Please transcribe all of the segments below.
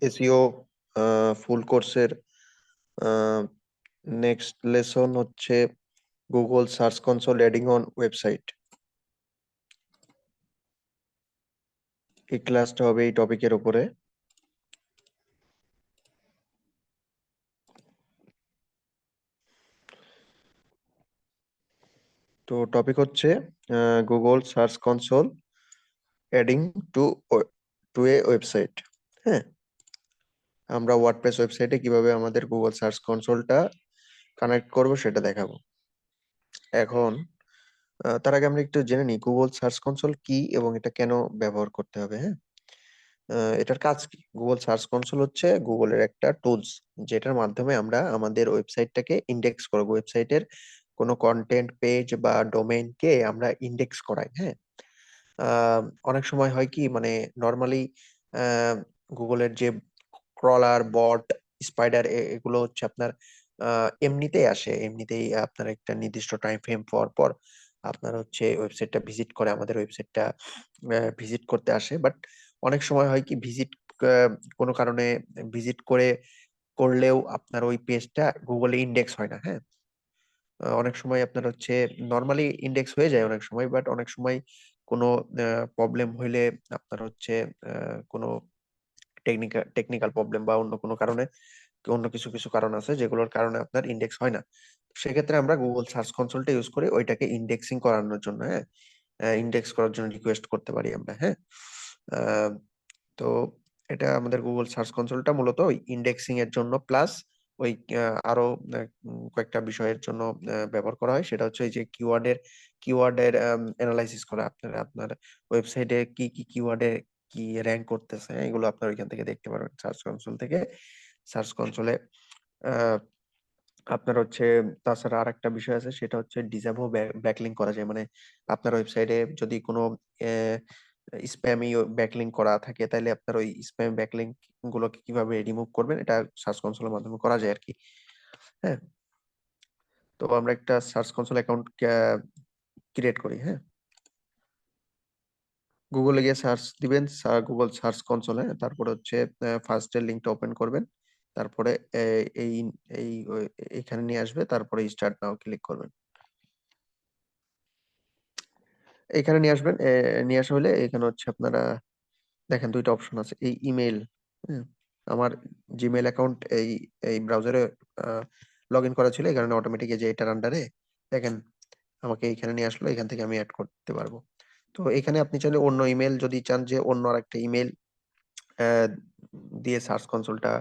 SEO full কোর্সের next lesson হচ্ছে Google search console adding on website. এই ক্লাসটা হবে এই টপিকের উপরে। তো টপিক হচ্ছে Google search console adding to to a website. হ্যাঁ, আমরা ওয়ার্ডপ্রেস ওয়েবসাইটে কিভাবে আমাদের গুগল সার্চ কনসোলটা কানেক্ট করব সেটা দেখাবো। এখন তার আগে আমরা একটু জেনে নিই গুগল সার্চ কনসোল কি এবং এটা কেন ব্যবহার করতে হবে। হ্যাঁ, এটার কাজ কি? গুগল সার্চ কনসোল হচ্ছে গুগলের একটা টুলস, যেটার মাধ্যমে আমরা আমাদের ওয়েবসাইটটাকে ইন্ডেক্স করব। ওয়েবসাইটের কোনো কন্টেন্ট, পেজ বা ডোমেইনকে আমরা ইন্ডেক্স করাই। হ্যাঁ, অনেক সময় হয় কি, মানে নর্মালি গুগলের যে ক্রলার, বট, স্পাইডার এগুলো হচ্ছে আপনার এমনিতেই আসে, এমনিতেই আপনার একটা নির্দিষ্ট টাইম ফ্রেম পর পর আপনার হচ্ছে ওয়েবসাইটটা ভিজিট করে, আমাদের ওয়েবসাইটটা ভিজিট করতে আসে। বাট অনেক সময় হয় কি, ভিজিট কোনো কারণে ভিজিট করলেও আপনার ওই পেজটা গুগলে ইন্ডেক্স হয় না। হ্যাঁ, অনেক সময় আপনার হচ্ছে নর্মালি ইন্ডেক্স হয়ে যায় অনেক সময়, বাট অনেক সময় কোনো প্রবলেম হইলে আপনার হচ্ছে কোনো টেকনিক্যাল প্রবলেম বা অন্য কোনো কারণে, অন্য কিছু কিছু কারণ আছে যেগুলোর কারণে আপনার ইন্ডেক্স হয় না। সেক্ষেত্রে আমরা গুগল সার্চ কনসোলটা ইউজ করি ওইটাকে ইন্ডেক্সিং করানোর জন্য। হ্যাঁ, ইন্ডেক্স করার জন্য রিকোয়েস্ট করতে পারি আমরা। হ্যাঁ, আহ, তো এটা আমাদের গুগল সার্চ কনসোলটা মূলত ওই ইন্ডেক্সিং এর জন্য, প্লাস ওই আরো কয়েকটা বিষয়ের জন্য ব্যবহার করা হয়। সেটা হচ্ছে এই যে কিওয়ার্ডের অ্যানালাইসিস করা, আপনার আপনার ওয়েবসাইটে কি কি কিওয়ার্ডে কি র্যাঙ্ক করতেছে, এগুলো আপনার ওইখান থেকে দেখতে পারবেন সার্চ কনসোল থেকে। সার্চ কনসোলে আপনার হচ্ছে তাছাড়া আর একটা বিষয় আছে, সেটা হচ্ছে ডিজাভো ব্যাকলিং করা যায়। মানে আপনার ওয়েবসাইটে যদি কোনো স্প্যামি ব্যাকলিং করা থাকে, তাহলে আপনার ওই স্প্যাম ব্যাকলিং গুলোকে কিভাবে রিমুভ করবেন, এটা সার্চ কনসোলের মাধ্যমে করা যায় আর কি। হ্যাঁ, তো আমরা একটা সার্চ কনসোল অ্যাকাউন্ট ক্রিয়েট করি। হ্যাঁ, গুগলে গিয়ে সার্চ দিবেন গুগল সার্চ কনসোল। হ্যাঁ, তারপরে হচ্ছে ফার্স্টের লিঙ্কটা ওপেন করবেন, তারপরে এই এই এইখানে নিয়ে আসবে, তারপরে স্টার্ট নাও ক্লিক করবেন। এখানে নিয়ে আসবেন, নিয়ে আসা হলে এখানে হচ্ছে আপনারা দেখেন দুইটা অপশন আছে, এই ইমেল। আমার জিমেল অ্যাকাউন্ট এই এই ব্রাউজারে লগ ইন করা ছিল, এই কারণে অটোমেটিক যে এটার আন্ডারে দেখেন আমাকে এইখানে নিয়ে আসলো, এখান থেকে আমি অ্যাড করতে পারবো। তো এখানে আপনি চাইলে অন্য ইমেল যদি চান, যে অন্য আরেকটা ইমেল দিয়ে সার্চ কনসোলটা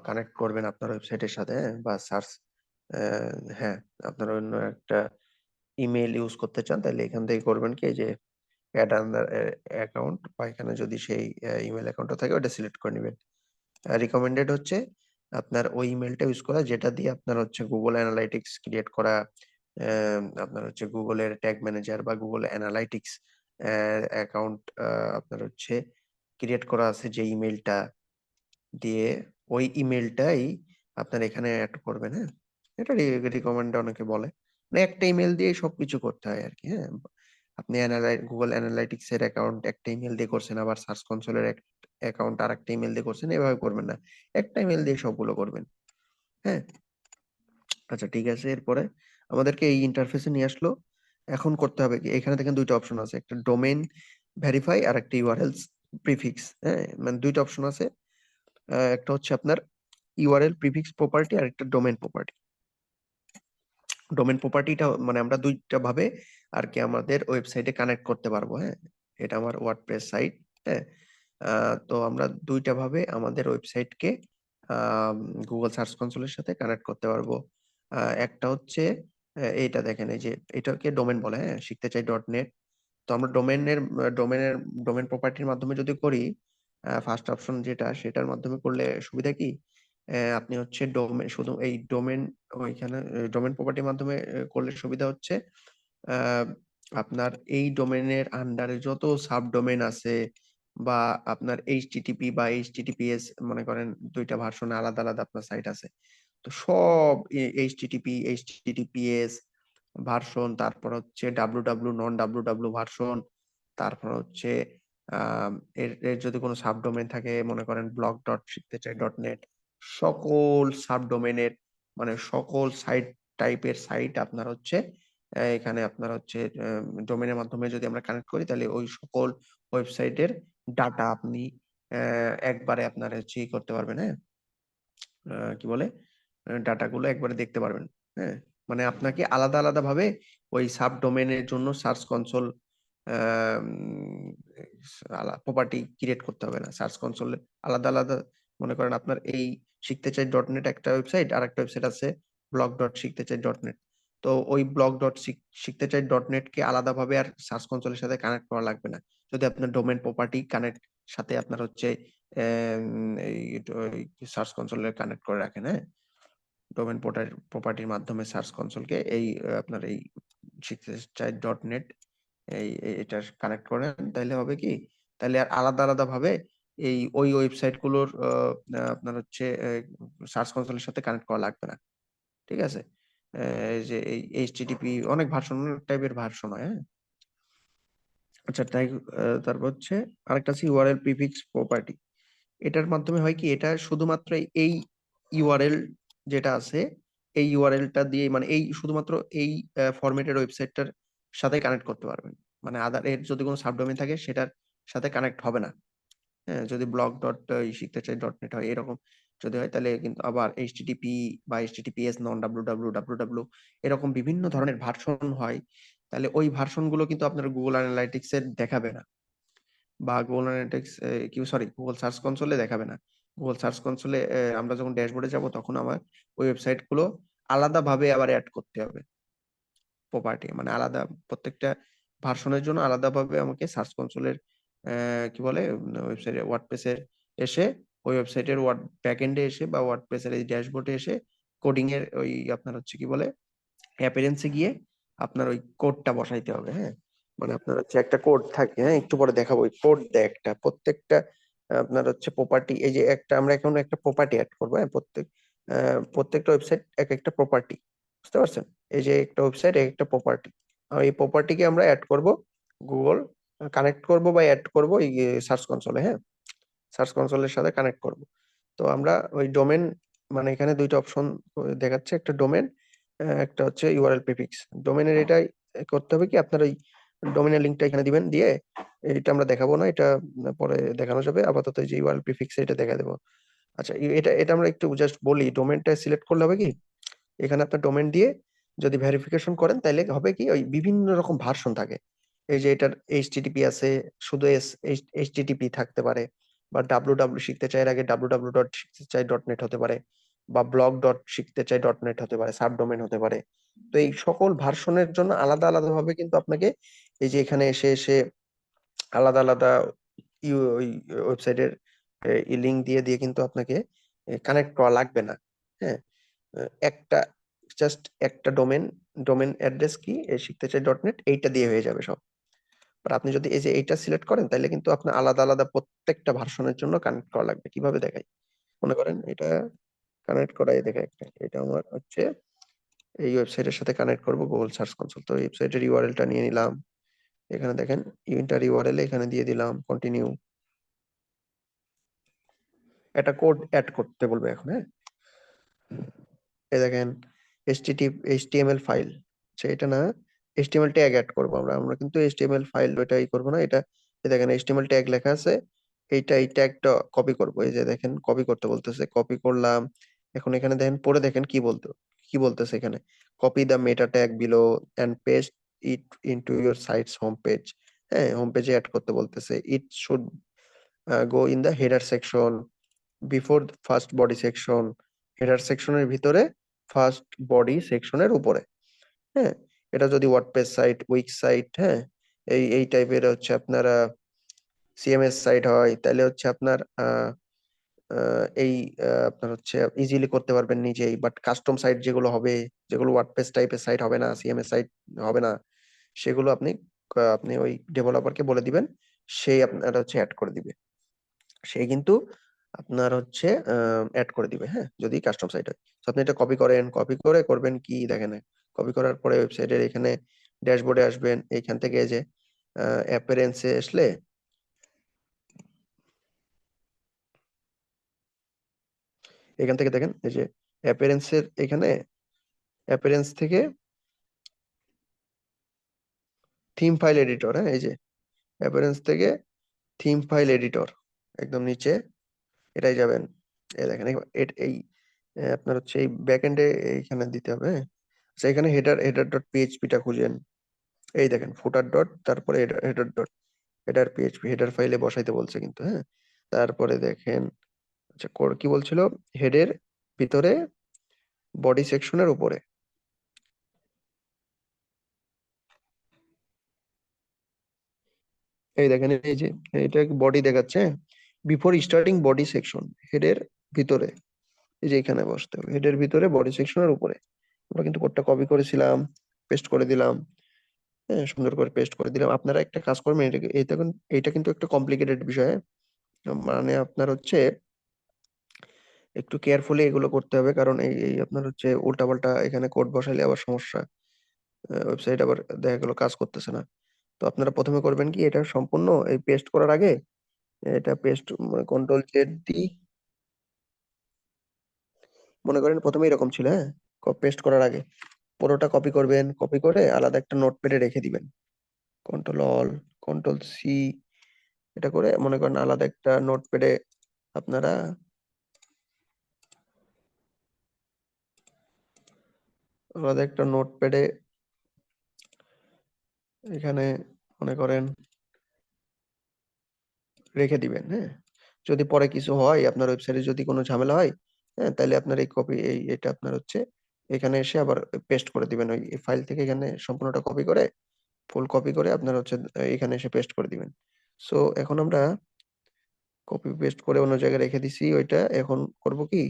কানেক্ট করবেন আপনার ওয়েবসাইটের সাথে, বা সার্চ, হ্যাঁ, আপনার অন্য একটা ইমেল ইউজ করতে চান, তাহলে এখান থেকে করবেন কি, এই যে অ্যাড আন্ডার অ্যাকাউন্ট, বা এখানে যদি সেই ইমেল অ্যাকাউন্টটা থাকে ওটা সিলেক্ট করে নেবেন। রিকমেন্ডেড হচ্ছে আপনার ওই ইমেলটা ইউজ করা যেটা দিয়ে আপনার হচ্ছে গুগল অ্যানালাইটিক্স ক্রিয়েট করা, আপনার হচ্ছে গুগলের ট্যাগ ম্যানেজার বা গুগল অ্যানালাইটিক্স অ্যাকাউন্ট আপনার হচ্ছে ক্রিয়েট করা আছে, যে ইমেলটা দিয়ে ওই ইমেলটাই আপনার এখানে অ্যাড করবেন। হ্যাঁ, এটা রিকমেন্ড অনেকে বলে, মানে একটা ইমেল দিয়ে সবকিছু করতে হয় আর কি। হ্যাঁ, আপনি গুগল অ্যানালাইটিক্স এর অ্যাকাউন্ট একটা ইমেল দিয়ে করছেন, আবার সার্চ কনসোলের অ্যাকাউন্ট আর একটা ইমেল দিয়ে করছেন, এভাবে করবেন না, একটা ইমেল দিয়ে সবগুলো করবেন। হ্যাঁ, আচ্ছা ঠিক আছে। এরপরে আমাদেরকে এই ইন্টারফেসে নিয়ে আসলো। এখন করতে হবে কি, এখানে দেখেন দুইটা অপশন আছে, একটা ডোমেইন ভেরিফাই আর একটা ইউআরএলস প্রিফিক্স। হ্যাঁ, মানে দুইটা অপশন আছে, একটা হচ্ছে আপনার ইউআরএল প্রিফিক্স প্রপার্টি আর একটা ডোমেইন প্রপার্টি। ডোমেইন প্রপার্টিটা মানে আমরা দুইটা ভাবে আর কি আমাদের ওয়েবসাইটে কানেক্ট করতে পারবো। হ্যাঁ, এটা আমার ওয়ার্ডপ্রেস সাইট। হ্যাঁ, তো আমরা দুইটা ভাবে আমাদের ওয়েবসাইটকে গুগল সার্চ কনসোলের সাথে কানেক্ট করতে পারবো। একটা হচ্ছে এইটা দেখেন, এই যে এটাকে ডোমেন বলে। হ্যাঁ, শিখতে চাই ডট নেট। তো আমরা ডোমেনের ডোমেন প্রপার্টির মাধ্যমে যদি করি, ফার্স্ট অপশন যেটা, সেটার মাধ্যমে করলে সুবিধা কি, আপনি হচ্ছে ডোমেন, শুধু এই ডোমেন, ওইখানে ডোমেন প্রপার্টির মাধ্যমে করলে সুবিধা হচ্ছে আহ, আপনার এই ডোমেনের আন্ডারে যত সাব ডোমেন আছে, বা আপনার এইচটিটিপি বা এইচটিটিপিএস, মনে করেন দুইটা ভার্সনে আলাদা আলাদা আপনার সাইট আছে, তো সব এইচটিটিপিএস ভার্সন, তারপর হচ্ছে ডাব্লু ডাব্লু নন ডাব্লু ডাব্লু ভার্সন, তারপর হচ্ছে এর যদি কোনো সাবডোমেন থাকে, মনে করেন ব্লগ ডট শিখতে চাই ডট নেট, সকল সাবডোমেনের মানে সকল সাইট টাইপের সাইট আপনার হচ্ছে এখানে আপনার হচ্ছে ডোমেনের মাধ্যমে যদি আমরা কানেক্ট করি, তাহলে ওই সকল ওয়েবসাইটের ডাটা আপনি একবারে আপনার হচ্ছে করতে পারবেন। হ্যাঁ, কি বলে, ডাটাগুলো একবারে দেখতে পারবেন। হ্যাঁ, মানে আপনাকে আলাদা আলাদা ভাবে ওই সাব ডোমেনের জন্য সার্চ কনসোল প্রপার্টি ক্রিয়েট করতে হবে না। সার্চ কনসোলে আলাদা আলাদা, মনে করেন আপনার এই শিখতে চাই ডট নেট একটা ওয়েবসাইট, আর একটা ওয়েবসাইট আছে ব্লগ ডট শিখতে চাই ডট নেট। তো ওই ব্লগ ডট শিখতে চাই ডট নেট কে আলাদাভাবে আর সার্চ কনসোলের সাথে কানেক্ট করা লাগবে না, যদি আপনার ডোমেন প্রপার্টি কানেক্ট সাথে আপনার হচ্ছে এই সার্চ কনসোলে কানেক্ট করে রাখেন। হ্যাঁ, ডোমেন প্রপার্টির মাধ্যমে সার্চ কনসোলকে এই আপনার এই শিখতে চাই ডট নেট এটা কানেক্ট করেন, তাহলে হবে কি, তাহলে আর আলাদা আলাদা ভাবে এই ওই ওয়েবসাইট গুলোর আপনার হচ্ছে সার্চ কনসোলের সাথে কানেক্ট করা লাগবে না। ঠিক আছে, এই যে এই এইচটিটিপি অনেক ভার্সন, অনেক টাইপের ভার্সন হয়। হ্যাঁ, আচ্ছা তাই তারপর হচ্ছে আরেকটা আছে ইউআরএল প্রিফিক্স প্রপার্টি। এটার মাধ্যমে হয় কি, এটা শুধুমাত্র এই ইউআরএল যেটা আছে, এই ইউআরএলটা দিয়ে মানে এই শুধুমাত্র এই ফরম্যাটের ওয়েবসাইটটার সাথে কানেক্ট করতে পারবেন। মানে আদার এর যদি কোনো সাবডোমেন থাকে সেটার সাথে কানেক্ট হবে না। হ্যাঁ, যদি ব্লগ ডট শিখতে চাই ডট নেট হয় এরকম যদি হয়, তাহলে কিন্তু আবার এইচটিটিপি বা এইচটিটিপিএস নন ডাব্লিউ ডাব্লিউ ডাব্লিউ ডাব্লিউ এরকম বিভিন্ন ধরনের ভার্সন হয়, তাহলে ওই ভার্সন গুলো কিন্তু আপনার গুগল অ্যানালাইটিক্স এর দেখাবে না, বা গুগল অ্যানালিটিক্স কি সরি গুগল সার্চ কনসোলে দেখাবে না। গুগল সার্চ কনসোলে আমরা যখন ড্যাশবোর্ডে যাব তখন আমার ওই ওয়েবসাইট গুলো আলাদাভাবে আবার অ্যাড করতে হবে প্রপার্টি, মানে আলাদা প্রত্যেকটা ভার্সনের জন্য আলাদাভাবে আমাকে সার্চ কনসোলের কি বলে ওয়েবসাইটে ওয়ার্ডপ্রেসের এসে ওই ওয়েবসাইটের ব্যাকএন্ডে এসে বা ওয়ার্ডপ্রেসের এই ড্যাশবোর্ডে এসে কোডিং এর ওই আপনার হচ্ছে কি বলে অ্যাপিয়ারেন্সে গিয়ে আপনার ওই কোডটা বসাইতে হবে। হ্যাঁ, মানে আপনার হচ্ছে একটা কোড থাকে, হ্যাঁ একটু পরে দেখাবো, ওই কোড দেয় একটা প্রত্যেকটা আপনার হচ্ছে প্রপার্টি, এই যে একটা আমরা এখন একটা প্রপার্টি অ্যাড করবো। হ্যাঁ, প্রত্যেকটা ওয়েবসাইট এক একটা প্রপার্টি, বুঝতে পারছেন? এই যে একটা ওয়েবসাইট এক একটা প্রপার্টি, আর এই প্রপার্টিকে আমরা অ্যাড করব গুগল কানেক্ট করব বা অ্যাড করব এই সার্চ কনসোলে। হ্যাঁ, সার্চ কনসোলের সাথে কানেক্ট করব। তো আমরা ওই ডোমেন, মানে এখানে দুইটা অপশন দেখাচ্ছে, একটা ডোমেন, একটা হচ্ছে ইউআরএল প্রিফিক্স। ডোমেনের এটাই করতে হবে কি, আপনার ওই ডোমেনের লিঙ্কটা এখানে দিবেন, দিয়ে এটা আমরা দেখাবো না, এটা পরে দেখানো যাবে, আপাতত এই যে ইউআরএল প্রিফিক্স এটা দেখা দেবো। আচ্ছা, এটা এটা আমরা একটু জাস্ট বলি, ডোমেনটা সিলেক্ট করলে হবে কি, এখানে আপনার ডোমেন দিয়ে যদি ভেরিফিকেশন করেন তাহলে হবে কি, ওই বিভিন্ন রকম ভার্সন থাকে। এই যে এটার এইচটিটিপি আছে, শুধু এইচটিটিপি থাকতে পারে, বা ডাব্লু ডাব্লু শিখতে চাই এর আগে ডাব্লু ডাব্লু ডট শিখতে চাই ডট নেট হতে পারে, বা ব্লগ ডট শিখতে চাই ডট নেট হতে পারে, সাব ডোমেন হতে পারে। তো এই সকল ভার্সনের জন্য আলাদা আলাদা ভাবে কিন্তু আপনাকে এই যে এখানে এসে এসে আলাদা আলাদা ওই ওয়েবসাইটের লিঙ্ক দিয়ে দিয়ে কিন্তু আপনাকে কানেক্ট করা লাগবে না। হ্যাঁ, একটা জাস্ট একটা ডোমেন, ডোমেন অ্যাড্রেস কি এই শিখতে চাই ডট নেট এইটা দিয়ে হয়ে যাবে সব। আর আপনি যদি এই যে এইটা সিলেক্ট করেন তাহলে কিন্তু আপনার আলাদা আলাদা প্রত্যেকটা ভার্সনের জন্য কানেক্ট করা লাগবে। কিভাবে দেখাই, মনে করেন এটা কানেক্ট করাই দেখে একটা, এটা আমার হচ্ছে এই ওয়েবসাইটের সাথে কানেক্ট করব গুগল সার্চ কনসোল। তো ওয়েবসাইটের ইউআরএলটা নিয়ে নিলাম, এখানে দেখেন ইন্টার ইউআরএল এখানে দিয়ে দিলাম কন্টিনিউ। একটা কোড অ্যাড করতে বলবে এখন। হ্যাঁ, এই দেখেন এইচটিএমএল ফাইল, এটা না, এইচটিএমএল ট্যাগ অ্যাড করবো আমরা, আমরা কিন্তু এইচটিএমএল ফাইল ওইটাই করবো না, এটা এই দেখেন এইচটিএমএল ট্যাগ লেখা আছে, এইটা এই ট্যাগটা কপি করব। এই যে দেখেন কপি করতে বলতেছে, কপি করলাম। এখন এখানে দেখেন পরে দেখেন কি বলতেছে এখানে, copy the meta tag below and paste it into your site's home page. হ্যাঁ, হোম পেজে অ্যাড করতে বলতেছে, it should go in the header section before first body section, header সেকশনের ভিতরে ফার্স্ট বডি সেকশনের উপরে। হ্যাঁ, এটা যদি ওয়ার্ডপ্রেস সাইট, উইক সাইট, হ্যাঁ এই টাইপের হচ্ছে আপনারা সিএমএস সাইট হয়, তাহলে হচ্ছে আপনার এই আপনার হচ্ছে ইজিলি করতে পারবেন নিজেই। বাট কাস্টম সাইট যেগুলো হবে, যেগুলো ওয়ার্ডপ্রেস টাইপের সাইট হবে না, সিএমএস সাইট হবে না, সেগুলো আপনি আপনি ওই ডেভেলপারকে বলে দিবেন, সেই আপনার হচ্ছে অ্যাড করে দিবে। সে কিন্তু আপনার হচ্ছে অ্যাড করে দিবে। হ্যাঁ, যদি কাস্টম সাইট হয়। তো আপনি এটা কপি করেন, কপি করে করবেন কি দেখেন, কপি করার পরে ওয়েবসাইটের এখানে ড্যাশবোর্ডে আসবেন, এইখান থেকে এই যে অ্যাপিয়ারেন্সে আসলে এখান থেকে দেখেন এই যে অ্যাপিয়ারেন্সের এখানে অ্যাপিয়ারেন্স থেকে থিম ফাইল এডিটর, হ্যাঁ এই যে অ্যাপিয়ারেন্স থেকে থিম ফাইল এডিটর একদম নিচে এটাই যাবেন। এই দেখেন এই আপনার হচ্ছে এই ব্যাকএন্ডে এইখানে দিতে হবে, হ্যাঁ? আচ্ছা এখানে হেডার ডট পিএইচপিটা খুঁজেন। এই দেখেন ফুটার ডট তারপরে header dot header PHP header ফাইলে বসাইতে বলছে কিন্তু, হ্যাঁ? তারপরে দেখেন আচ্ছা কি বলছিল হেডের ভিতরে বডি সেকশনের উপরে এই দেখেন এই যে এটা বডি দেখাচ্ছে বিফোর স্টার্টিং বডি সেকশন হেডের ভিতরে এই যে এখানে বসতে হবে হেডের ভিতরে বডি সেকশনের উপরে। আমরা কিন্তু কোডটা কপি করেছিলাম, পেস্ট করে দিলাম, হ্যাঁ সুন্দর করে পেস্ট করে দিলাম। আপনারা একটা কাজ করবেন, এটা কিন্তু একটা কমপ্লিকেটেড বিষয়, মানে আপনার হচ্ছে একটু কেয়ারফুলি এগুলো করতে হবে, কারণ এই আপনার হচ্ছে উল্টাপাল্টা এখানে কোড বসাইলে আবার সমস্যা, ওয়েবসাইট আবার দেখা গেল কাজ করতেছে না। তো আপনারা প্রথমে করবেন কি এটা সম্পূর্ণ এই পেস্ট করার আগে এটা পেস্ট কন্ট্রোল জেড ডি মনে করেন প্রথমে এরকম ছিল, হ্যাঁ পেস্ট করার আগে পুরোটা কপি করবেন, কপি করে আলাদা একটা নোটপ্যাডে রেখে দিবেন, কন্ট্রোল অল কন্ট্রোল সি এটা করে মনে করেন আলাদা একটা নোটপ্যাডে আপনারা আলাদা একটা নোটপ্যাডে এখানে মনে করেন রেখে দিবেন, হ্যাঁ? যদি পরে কিছু হয় আপনার ওয়েবসাইটে যদি কোনো ঝামেলা হয়, হ্যাঁ তাহলে আপনার এই কপি এটা আপনার হচ্ছে এখানে এসে আবার পেস্ট করে দিবেন ওই ফাইল থেকে এখানে সম্পূর্ণটা কপি করে ফুল কপি করে আপনার হচ্ছে এখানে এসে পেস্ট করে দিবেন। সো এখন আমরা কপি পেস্ট করে অন্য জায়গায় রেখে দিছি ওইটা, এখন করব কি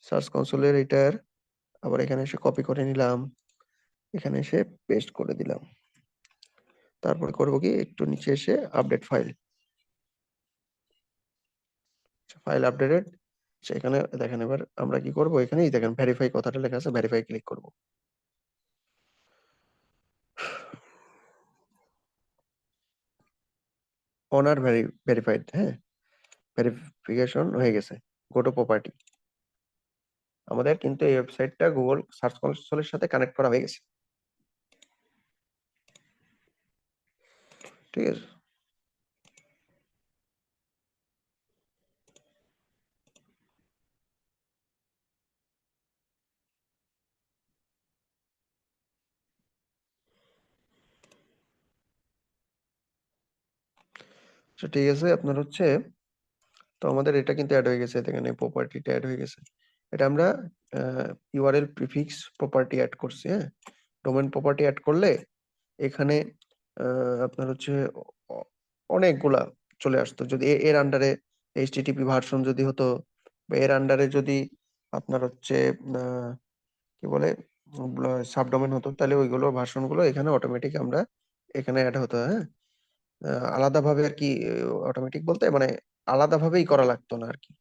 সার্চ কনসোলের এটার আবার এখানে এসে কপি করে নিলাম, এখানে এসে পেস্ট করে দিলাম, তারপরে করব কি একটু নিচে এসে আপডেট ফাইল, ফাইল আপডেটেড সেখানে দেখেন এবার আমরা কি করব এখানেই দেখেন ভেরিফাই কথাটা লেখা আছে, ভেরিফাই ক্লিক করব। অনার ভেরিফাইড, হ্যাঁ ভেরিফিকেশন হয়ে গেছে। গো টু প্রপার্টি, আমাদের কিন্তু এই ওয়েবসাইটটা গুগল সার্চ কনসোলের সাথে কানেক্ট করা হয়ে গেছে, ঠিক আছে? তো ঠিক আছে আপনার হচ্ছে তো আমাদের এটা কিন্তু অ্যাড হয়ে গেছে, এখানে প্রপার্টিটা অ্যাড হয়ে গেছে। এটা আমরা ইউআরএল প্রিফিক্স প্রপার্টি অ্যাড করছি, হ্যাঁ ডোমেন প্রপার্টি অ্যাড করলে এখানে আপনার হচ্ছে অ- অনেকগুলা চলে আসতো যদি এর আন্ডারে এইচটিটিপি ভার্সন যদি হতো, বা এর আন্ডারে যদি আপনার হচ্ছে আহ, কি বলে সাবডোমেন হতো, তাহলে ওইগুলো ভার্সন গুলো এখানে অটোমেটিক আমরা এখানে অ্যাড হতো, হ্যাঁ আলাদাভাবে আর কি, অটোমেটিক বলতে মানে আলাদাভাবেই করা লাগতো না আর কি।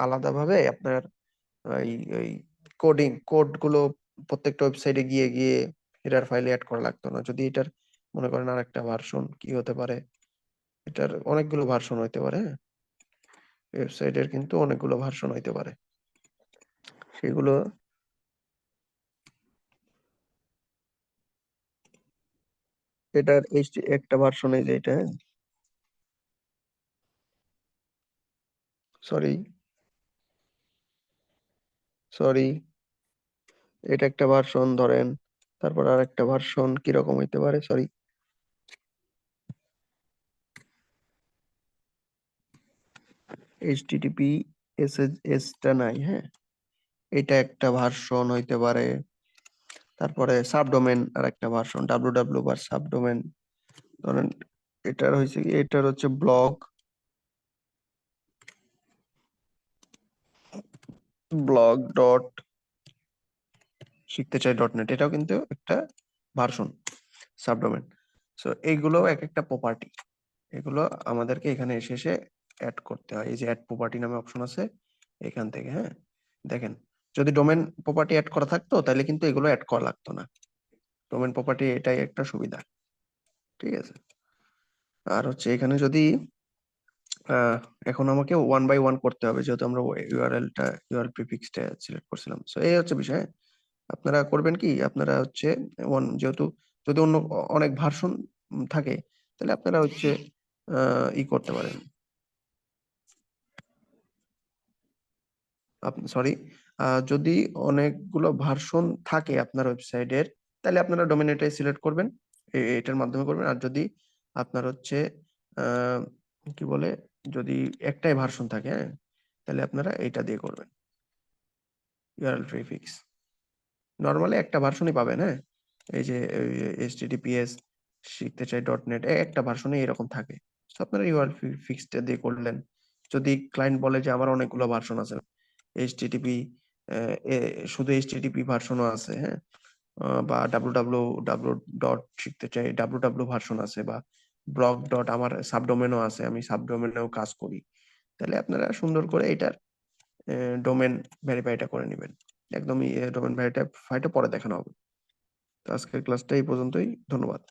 আলাদাভাবে আপনার এই এই কোড গুলো প্রত্যেকটা ওয়েবসাইটে গিয়ে গিয়ে হেডার ফাইলে অ্যাড করা লাগতো না। যদি এটার মনে করেন আর একটা ভার্সন কি হতে পারে, এটার অনেকগুলো ভার্সন হইতে পারে, হ্যাঁ ওয়েবসাইটের কিন্তু অনেকগুলো ভার্সন হইতে পারে, সেগুলো এটার একটা ভার্সন এই যে এটা, সরি সরি এটা একটা ভার্সন ধরেন, তারপর আর একটা ভার্সন কিরকম হইতে পারে, সরি এইচটিটিপি এস টা নাই, হ্যাঁ এটা একটা ভার্সন হইতে পারে। তারপরে সাবডোমেন আর একটা ভার্সন ডাব্লিউ ডাব্লিউ বা সাবডোমেন ধরেন এটার হয়েছে কি এটার হচ্ছে ব্লগ ডট শিখতে চাই ডট নেট, এটাও কিন্তু একটা ভার্সন সাবডোমেন। সো এইগুলো এক একটা প্রপার্টি, এগুলো আমাদেরকে এখানে এসে এসে অ্যাড করতে হয়, এই যে অ্যাড প্রপার্টি নামে অপশন আছে এখান থেকে, হ্যাঁ দেখেন যদি ডোমেন প্রপার্টি অ্যাড করা থাকতো তাহলে কিন্তু এগুলো অ্যাড করা লাগতো না। ডোমেন প্রপার্টি এটাই একটা সুবিধা, ঠিক আছে? আর হচ্ছে এখানে যদি এখন আমাকে ওয়ান বাই ওয়ান করতে হবে, যেহেতু আমরা ইউআরএল প্রিফিক্সটা সিলেক্ট করছিলাম। সো এই হচ্ছে বিষয়। আপনারা করবেন কি, আপনারা হচ্ছে যেহেতু যদি অনেক ভার্সন থাকে, তাহলে আপনারা হচ্ছে করতে পারেন। সরি, যদি অনেকগুলো ভার্সন থাকে আপনার ওয়েবসাইটের, তাহলে আপনারা ডোমিনেটাই সিলেক্ট করবেন, এটার মাধ্যমে করবেন। আর যদি আপনার হচ্ছে আহ, কি বলে, যদি একটাই ভার্সন থাকে, হ্যাঁ, তাহলে আপনারা এইটা দিয়ে করবেন, ইউআরএল প্রিফিক্স। নর্মালি একটা ভার্সনই পাবেন, হ্যাঁ। এই যে এইচটিটিপিএস শিখতে চাই .NET একটা ভার্সনে এরকম থাকে। তো আপনারা ইউআরএল প্রিফিক্সটা দিয়ে করলেন। যদি ক্লায়েন্ট বলে যে আমার অনেকগুলো ভার্সন আছে, এইচটিটিপি শুধু এইচটিটিপি ভার্সনও আছে, হ্যাঁ, বা ডাব্লু ডট শিখতে চাই, ডাব্লু ভার্সন আছে, বা ব্লগ ডট আমার সাবডোমেনও আছে, আমি সাবডোমেনেও কাজ করি, তাহলে আপনারা সুন্দর করে এটার ডোমেন ভেরিফাইটা করে নেবেন। একদমই ডোমেন ভেরিফাইটা পরে দেখানো হবে। তো আজকের ক্লাসটা এই পর্যন্তই। ধন্যবাদ।